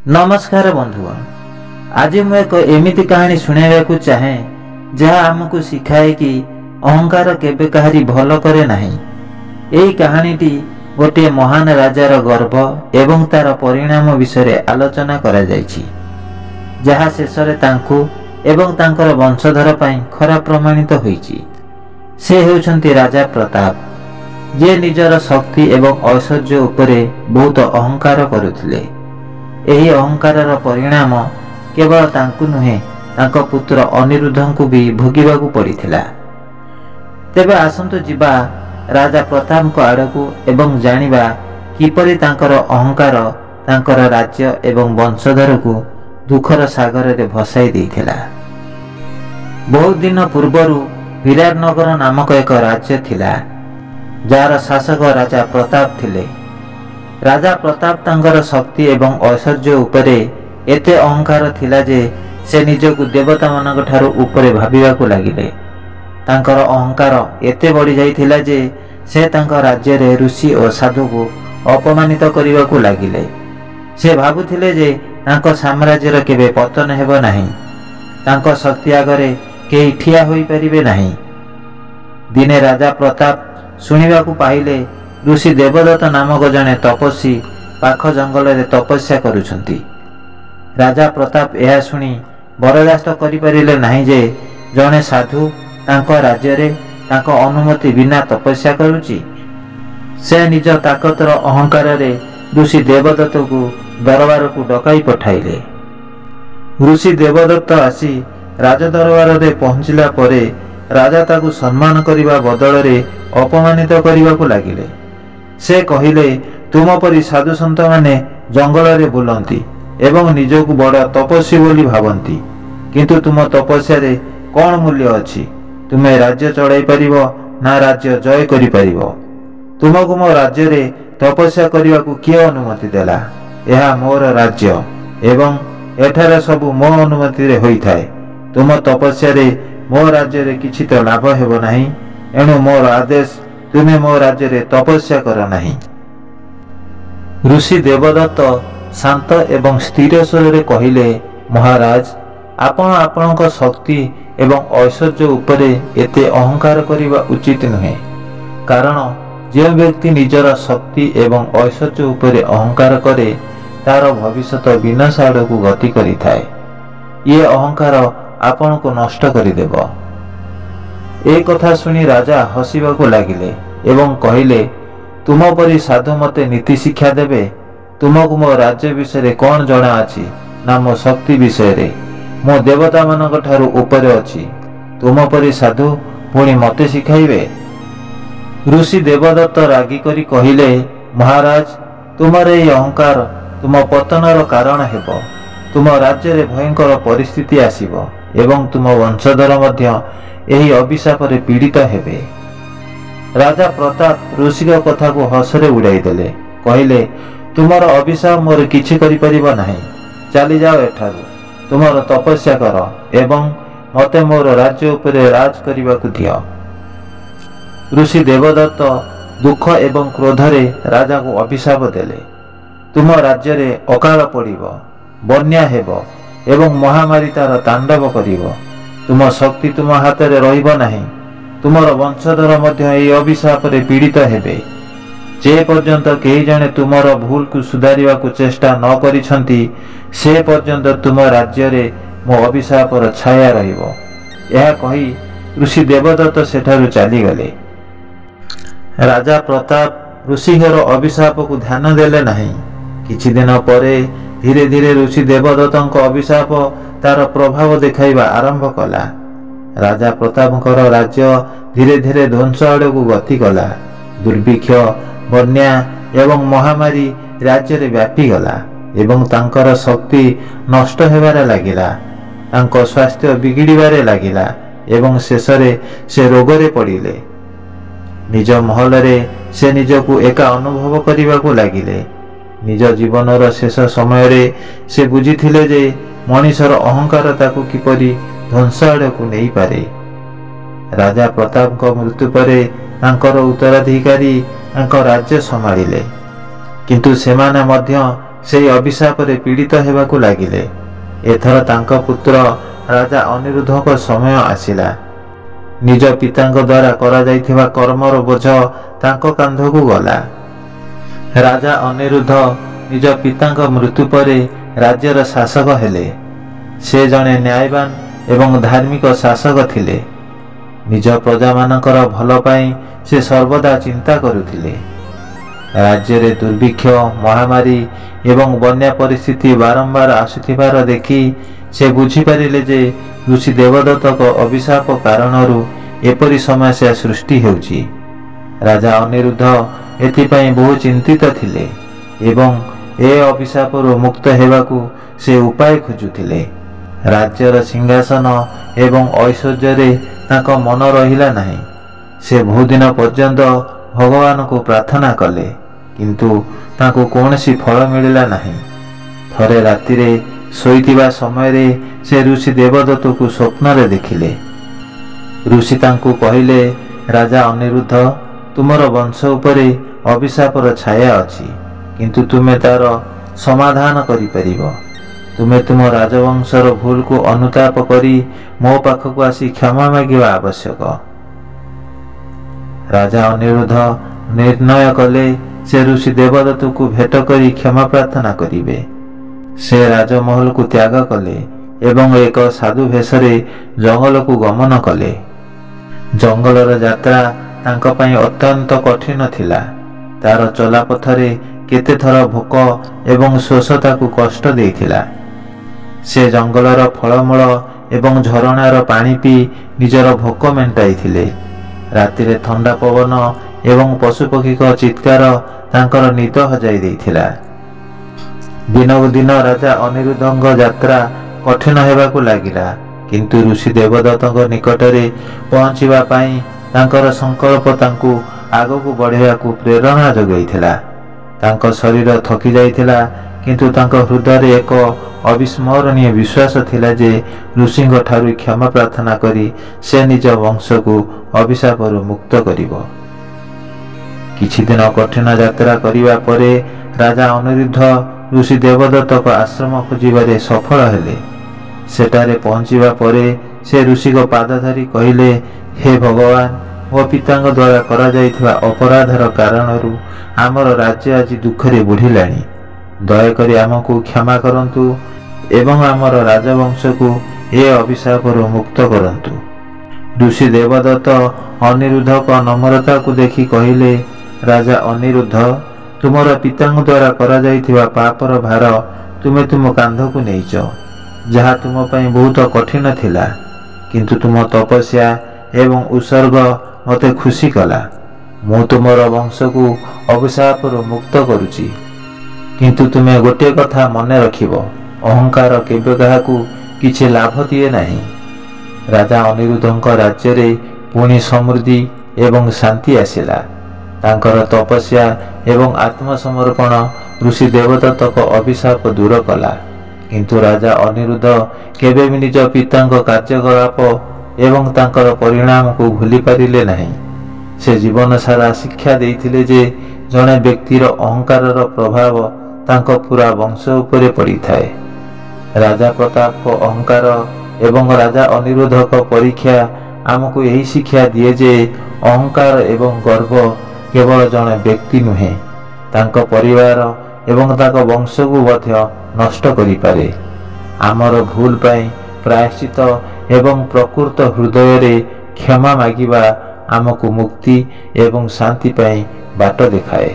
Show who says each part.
Speaker 1: नमस्कार बंधुगण, आज मैं एक एमिति कहानी शुणाइबाकू चाहे जहाँ आमको शिखाए कि अहंकार केबे कहारी भल करे नहीं। यही कहानीटी गोटे महान राजार गर्व एवं तार परिणाम विषय आलोचना करा जायछि, जहाँ शेषरे तांकु एवं तांकर वंशधर पाई खराब प्रमाणित होईछि। से हेउछन्ति राजा प्रताप, जे निजर शक्ति एवं ऐश्वर्य उपरे बहुत अहंकार करुथिले। एही अहंकारर परिणाम केवल तांकु नुहे, तांको पुत्र अनिरुद्धंकु भी भोगिबाकू पड़िथिला। तेबे आसंतु जिबा राजा प्रतापको आड़कू एवं जानिबा किपरि तांकर अहंकार तांकर राज्य एवं वंशधरकू दुखर सागर रे भसाई देइथिला। बहुत दिन पूर्वरु विराटनगर नामक एक राज्य थिला, जार शासक राजा प्रताप थिले। राजा प्रताप तांकर शक्ति एवं ऐश्वर्य उपरे एते अहंकार थिला जे से निजकू देवता मानक ठारू उपरे भाबिबाकू लागिले। तांकर अहंकार एते बढ़ी जाइथिला जे से तांक राज्य रे ऋषि और साधु को अपमानित करिबाकू लागिले। से भाबुथिले जे तांक साम्राज्य रे केबे पतन हेबो नाही, तांक शक्ति आगरे केही ठिया होई परिबे नाही। दिने राजा प्रताप सुनिबाकू पाइले ऋषि देवदत्त नामक जने तपस्वी पाख जंगल रे तपस्या करुछंती। राजा प्रताप यह सुनी बरदास्त करि परिले नाही जे जने साधु तांको राज्य रे तांको अनुमति बिना तपस्या करुची। से निज ताकतर अहंकार रे ऋषि देवदत्त को दरबार को डकाई पठाइले। ऋषि देवदत्त आसी राजदरबार रे पहुंचिला परे राजा ताकू सम्मान करिबा बदल रे अपमानित करिबाकू लागिले। से कहिले, तुम परी साधु सन्त माने जंगल रे बुलंती एवं निजकू बड़ तपस्वी बोली भावंती, किंतु तुम तपस्या रे कौन मूल्य अछि? तुमे राज्य चढ़ाई परिबो ना राज्य जय करि परिबो? तुमको मो राज्य रे तपस्या करिबाकू किए अनुमति देला? यह मोर राज्य एवं एठारे सबु मो अनुमति रे होई थाए। तुम तपस्या रे मो राज्य रे किछि तो लाभ हेबो नाही, एणु मोर आदेश तुमे मो राज्य रे तपस्या कर नाही। ऋषि देवदत्त शांत एवं स्थिर स्वर रे कहिले, महाराज, आपण आपणक शक्ति एवं ऐश्वर्य उपरे एते अहंकार करिबा उचित नुहे। कारण जे व्यक्ति निजर शक्ति एवं ऐश्वर्य उपरे अहंकार करे तार भविष्यत विनाश आड़कू गति करिथाए। ये अहंकार आपण को नष्ट करिदेब। ए कथा सुनी राजा हसिबाकू लागिले एवं कहिले, तुम परी साधु मते नीति शिक्षा देबे? तुमको मो राज्य विषय कौन जणा अछि ना मो शक्ति विषय? मो देवता मानक ठारू उपरे अछि। तुम परी साधु पुणी मते शिखाइबे? ऋषि देवदत्त रागी करी कहिले, महाराज, तुमर ए अहंकार तुम पतनर कारण हेबो। तुम राज्य रे भयंकर परिस्थिति आसीबो एवं तुम वंशधर मध्य एही अभिशाप रे पीड़ित हेबे। राजा प्रताप ऋषि कथा को हसरे उड़ाई देले, कहिले, तुमर अभिशाप मोर किछि करि परिबो नाही। चली जाओ एठारु, तुमर तपस्या कर एवं मते मोर राज्य उपरे राज करिबाकू दियो। ऋषि देवदत्त दुख एवं क्रोध रे राजा को अभिशाप देले, तुम राज्य रे अकाल पड़िबो, बन्या हेबो एवं महामारी तार तांडव करिबो। तुम शक्ति तुम हाथ रे रहिबो नाही। तुमर वंशधर मध्य एई अभिशाप रे पीड़ित हेबे। जे पर्यंत केही जणे तुमर भूल को सुधारिबा को चेष्टा न करिसंती से पर्यंत तुम राज्य रे मो अभिशाप र छाया रहिबो। यह कही ऋषि देवदत्त सेठारु चली गले। राजा प्रताप ऋषिଙ୍କର अभिशाप को ध्यान देले नाही। किछि दिन परे धीरे धीरे ऋषि देवदत्तଙ୍କ अभिशाप तार प्रभाव देखाइबा आरंभ कला। राजा प्रतापଙ୍କର राज्य धीरे धीरे ध्वंस आड़कू गति कला। दुर्भिक्ष, बन्या एवं महामारी राज्य रे व्यापी गला एवं तांकर शक्ति नष्ट हेबारे लागिला। तांको स्वास्थ्य बिगिड़िबारे लागिला एवं शेषरे से रोगरे पड़िले। निज महल रे से निजकू एका अनुभव करिबाकू लागिले। निज जीवनर शेष समय रे से बुझिथिले जे मनीषर अहंकार ताकू किपरि ध्वंस आड़कू नहीं पारे। राजा प्रताप को मृत्यु परे तांकर उत्तराधिकारी तांको राज्य संभाळिले, किंतु सेमाने मध्य ସେହି ଅଭିଶାପରେ ପୀଡ଼ିତ ହେବାକୁ ଲାଗିଲେ। ଏଥର ତାଙ୍କ ପୁତ୍ର ରାଜା ଅନିରୁଦ୍ଧଙ୍କ ସମୟ ଆସିଲା। ନିଜ ପିତାଙ୍କ ଦ୍ୱାରା କରାଯାଇଥିବା କର୍ମର ବୋଝ ତାଙ୍କ କାନ୍ଧକୁ ଗଲା। ରାଜା ଅନିରୁଦ୍ଧ ନିଜ ପିତାଙ୍କ ମୃତ୍ୟୁ ପରେ ରାଜ୍ୟର ଶାସକ ହେଲେ। ସେ ଜଣେ ନ୍ୟାୟବାନ ଏବଂ ଧାର୍ମିକ ଶାସକ ଥିଲେ। ନିଜ ପ୍ରଜାମାନଙ୍କର ଭଲ ପାଇଁ ସେ ସର୍ବଦା ଚିନ୍ତା କରୁଥିଲେ। ରାଜ୍ୟରେ ଦୁର୍ଭିକ୍ଷ, ମହାମାରୀ ଏବଂ ବନ୍ୟା ପରିସ୍ଥିତି ବାରମ୍ବାର ଆସୁଥିବାର ଦେଖି ସେ ବୁଝିପାରିଲେ ଯେ ଋଷି ଦେବଦତ୍ତଙ୍କ ଅଭିଶାପ କାରଣରୁ ଏପରି ସମସ୍ୟା ସୃଷ୍ଟି ହେଉଛି। ରାଜା ଅନିରୁଦ୍ଧ ଏଥିପାଇଁ ବହୁ ଚିନ୍ତିତ ଥିଲେ ଏବଂ ଏ ଅଭିଶାପରୁ ମୁକ୍ତ ହେବାକୁ ସେ ଉପାୟ ଖୋଜୁଥିଲେ। ରାଜ୍ୟର ସିଂହାସନ ଏବଂ ଐଶ୍ୱର୍ଯ୍ୟରେ ତାଙ୍କ ମନ ରହିଲା ନାହିଁ। ସେ ବହୁଦିନ ପର୍ଯ୍ୟନ୍ତ ଭଗବାନଙ୍କୁ ପ୍ରାର୍ଥନା କଲେ, କିନ୍ତୁ ତାଙ୍କୁ କୌଣସି ଫଳ ମିଳିଲା ନାହିଁ। ଥରେ ରାତିରେ ଶୋଇଥିବା ସମୟରେ ସେ ଋଷି ଦେବଦତ୍ତଙ୍କୁ ସ୍ୱପ୍ନରେ ଦେଖିଲେ। ଋଷି ତାଙ୍କୁ କହିଲେ, ରାଜା ଅନିରୁଦ୍ଧ, ତୁମର ବଂଶ ଉପରେ ଅଭିଶାପର ଛାୟା ଅଛି, କିନ୍ତୁ ତୁମେ ତାର ସମାଧାନ କରିପାରିବ। ତୁମେ ତୁମ ରାଜବଂଶର ଭୁଲକୁ ଅନୁତାପ କରି ମୋ ପାଖକୁ ଆସି କ୍ଷମା ମାଗିବା ଆବଶ୍ୟକ। ରାଜା ଅନିରୁଦ୍ଧ ନିର୍ଣ୍ଣୟ କଲେ ସେ ଋଷି ଦେବଦତ୍ତଙ୍କୁ ଭେଟ କରି କ୍ଷମା ପ୍ରାର୍ଥନା କରିବେ। ସେ ରାଜମହଲକୁ ତ୍ୟାଗ କଲେ ଏବଂ ଏକ ସାଧୁ ବେଶରେ ଜଙ୍ଗଲକୁ ଗମନ କଲେ। ଜଙ୍ଗଲର ଯାତ୍ରା ତାଙ୍କ ପାଇଁ ଅତ୍ୟନ୍ତ କଠିନ ଥିଲା। ତାର ଚଲାପଥରେ କେତେଥର ଭୋକ ଏବଂ ଶୋଷ ତାକୁ କଷ୍ଟ ଦେଇଥିଲା। ସେ ଜଙ୍ଗଲର ଫଳମୂଳ ଏବଂ ଝରଣାର ପାଣି ପିଇ ନିଜର ଭୋକ ମେଣ୍ଟାଇଥିଲେ। ରାତିରେ ଥଣ୍ଡା ପବନ ଏବଂ ପଶୁପକ୍ଷୀଙ୍କ ଚିତ୍କାର ତାଙ୍କର ନିଦ ହଜାଇ ଦେଇଥିଲା। ଦିନକୁ ଦିନ ରାଜା ଅନିରୁଦ୍ଧଙ୍କ ଯାତ୍ରା କଠିନ ହେବାକୁ ଲାଗିଲା, କିନ୍ତୁ ଋଷି ଦେବଦତ୍ତଙ୍କ ନିକଟରେ ପହଞ୍ଚିବା ପାଇଁ ତାଙ୍କର ସଂକଳ୍ପ ତାଙ୍କୁ ଆଗକୁ ବଢ଼ିବାକୁ ପ୍ରେରଣା ଯୋଗାଇଥିଲା। ତାଙ୍କ ଶରୀର ଥକି ଯାଇଥିଲା, କିନ୍ତୁ ତାଙ୍କ ହୃଦୟରେ ଏକ ଅବିସ୍ମରଣୀୟ ବିଶ୍ୱାସ ଥିଲା ଯେ ଋଷିଙ୍କ ଠାରୁ କ୍ଷମା ପ୍ରାର୍ଥନା କରି ସେ ନିଜ ବଂଶକୁ ଅଭିଶାପରୁ ମୁକ୍ତ କରିବ। କିଛି ଦିନ କଠିନ ଯାତ୍ରା କରିବା ପରେ ରାଜା ଅନିରୁଦ୍ଧ ଋଷି ଦେବଦତ୍ତଙ୍କ ଆଶ୍ରମ ଖୋଜିବାରେ ସଫଳ ହେଲେ। ସେଠାରେ ପହଞ୍ଚିବା ପରେ ସେ ଋଷିଙ୍କ ପାଦ ଧରି କହିଲେ, ହେ ଭଗବାନ, ମୋ ପିତାଙ୍କ ଦ୍ୱାରା କରାଯାଇଥିବା ଅପରାଧର କାରଣରୁ ଆମର ରାଜ୍ୟ ଆଜି ଦୁଃଖରେ ବୁଡ଼ିଲାଣି। ଦୟାକରି ଆମକୁ କ୍ଷମା କରନ୍ତୁ ଏବଂ ଆମର ରାଜବଂଶକୁ ଏ ଅଭିଶାପରୁ ମୁକ୍ତ କରନ୍ତୁ। ଋଷି ଦେବଦତ୍ତ ଅନିରୁଦ୍ଧଙ୍କ ନମ୍ରତାକୁ ଦେଖି କହିଲେ, ରାଜା ଅନିରୁଦ୍ଧ, ତୁମର ପିତାଙ୍କ ଦ୍ୱାରା କରାଯାଇଥିବା ପାପର ଭାର ତୁମେ ତୁମ କାନ୍ଧକୁ ନେଇଛ, ଯାହା ତୁମ ପାଇଁ ବହୁତ କଠିନ ଥିଲା, କିନ୍ତୁ ତୁମ ତପସ୍ୟା ଏବଂ ଉତ୍ସର୍ଗ ମୋତେ ଖୁସି କଲା। ମୁଁ ତୁମର ବଂଶକୁ ଅଭିଶାପରୁ ମୁକ୍ତ କରୁଛି, କିନ୍ତୁ ତୁମେ ଗୋଟିଏ କଥା ମନେ ରଖିବ, ଅହଙ୍କାର କେବେ କାହାକୁ କିଛି ଲାଭ ଦିଏ ନାହିଁ। ରାଜା ଅନିରୁଦ୍ଧଙ୍କ ରାଜ୍ୟରେ ପୁଣି ସମୃଦ୍ଧି ଏବଂ ଶାନ୍ତି ଆସିଲା। ତାଙ୍କର ତପସ୍ୟା ଏବଂ ଆତ୍ମସମର୍ପଣ ଋଷି ଦେବଦତ୍ତଙ୍କ ଅଭିଶାପ ଦୂର କଲା, କିନ୍ତୁ ରାଜା ଅନିରୁଦ୍ଧ କେବେ ବି ନିଜ ପିତାଙ୍କ କାର୍ଯ୍ୟକଳାପ ଏବଂ ତାଙ୍କର ପରିଣାମକୁ ଭୁଲି ପାରିଲେ ନାହିଁ। ସେ ଜୀବନ ସାରା ଶିକ୍ଷା ଦେଇଥିଲେ ଯେ ଜଣେ ବ୍ୟକ୍ତିର ଅହଙ୍କାରର ପ୍ରଭାବ ତାଙ୍କ ପୁରା ବଂଶ ଉପରେ ପଡ଼ିଥାଏ। ରାଜା ପ୍ରତାପଙ୍କ ଅହଙ୍କାର ଏବଂ ରାଜା ଅନିରୁଦ୍ଧଙ୍କ ପରୀକ୍ଷା ଆମକୁ ଏହି ଶିକ୍ଷା ଦିଏ ଯେ ଅହଙ୍କାର ଏବଂ ଗର୍ବ କେବଳ ଜଣେ ବ୍ୟକ୍ତି ନୁହେଁ, ତାଙ୍କ ପରିବାର ଏବଂ ତାଙ୍କ ବଂଶକୁ ମଧ୍ୟ ନଷ୍ଟ କରିପାରେ। ଆମର ଭୁଲ ପାଇଁ ପ୍ରାୟଶ୍ଚିତ ଏବଂ ପ୍ରକୃତ ହୃଦୟରେ କ୍ଷମା ମାଗିବା ଆମକୁ ମୁକ୍ତି ଏବଂ ଶାନ୍ତି ପାଇଁ ବାଟ ଦେଖାଏ।